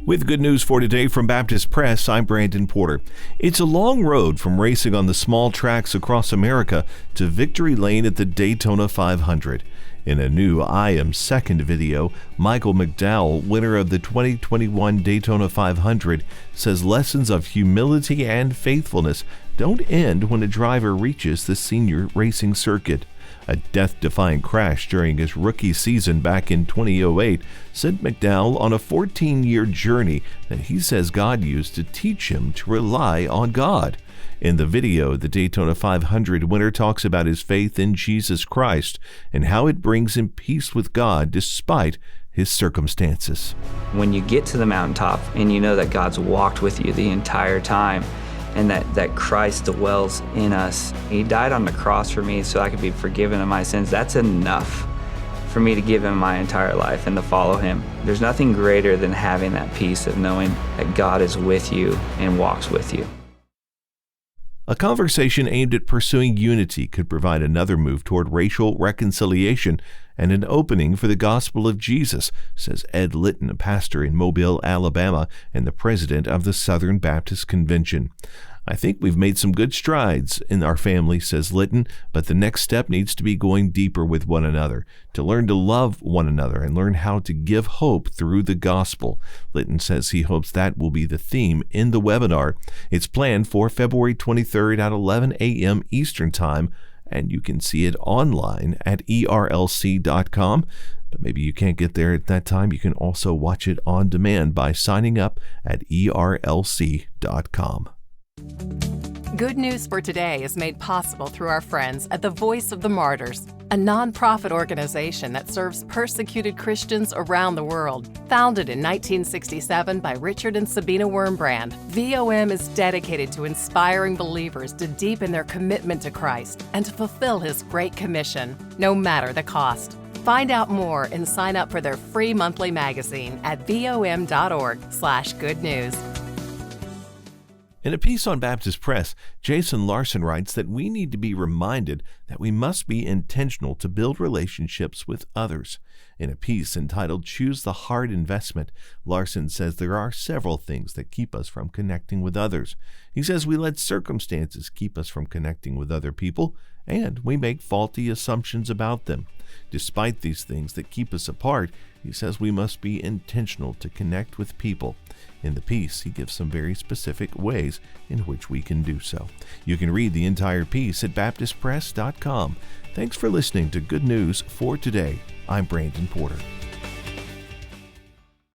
With good news for today from Baptist Press, I'm Brandon Porter. It's a long road from racing on the small tracks across America to victory lane at the Daytona 500. In a new I Am Second video, Michael McDowell, winner of the 2021 Daytona 500, says lessons of humility and faithfulness don't end when a driver reaches the senior racing circuit. A death-defying crash during his rookie season back in 2008 sent McDowell on a 14-year journey that he says God used to teach him to rely on God. In the video, the Daytona 500 winner talks about his faith in Jesus Christ and how it brings him peace with God despite his circumstances. When you get to the mountaintop and you know that God's walked with you the entire time, and that Christ dwells in us. He died on the cross for me so I could be forgiven of my sins. That's enough for me to give him my entire life and to follow him. There's nothing greater than having that peace of knowing that God is with you and walks with you. A conversation aimed at pursuing unity could provide another move toward racial reconciliation and an opening for the gospel of Jesus, says Ed Litton, a pastor in Mobile, Alabama, and the president of the Southern Baptist Convention. I think we've made some good strides in our family, says Litton, but the next step needs to be going deeper with one another, to learn to love one another and learn how to give hope through the gospel. Litton says he hopes that will be the theme in the webinar. It's planned for February 23rd at 11 a.m. Eastern Time, and you can see it online at erlc.com. But maybe you can't get there at that time. You can also watch it on demand by signing up at erlc.com. Good News for Today is made possible through our friends at the Voice of the Martyrs, a nonprofit organization that serves persecuted Christians around the world. Founded in 1967 by Richard and Sabina Wurmbrand, VOM is dedicated to inspiring believers to deepen their commitment to Christ and to fulfill His Great Commission, no matter the cost. Find out more and sign up for their free monthly magazine at vom.org/goodnews. In a piece on Baptist Press, Jason Larson writes that we need to be reminded that we must be intentional to build relationships with others. In a piece entitled Choose the Hard Investment, Larson says there are several things that keep us from connecting with others. He says we let circumstances keep us from connecting with other people, and we make faulty assumptions about them. Despite these things that keep us apart, he says we must be intentional to connect with people. In the piece, he gives some very specific ways in which we can do so. You can read the entire piece at baptistpress.com. Thanks for listening to Good News for Today. I'm Brandon Porter.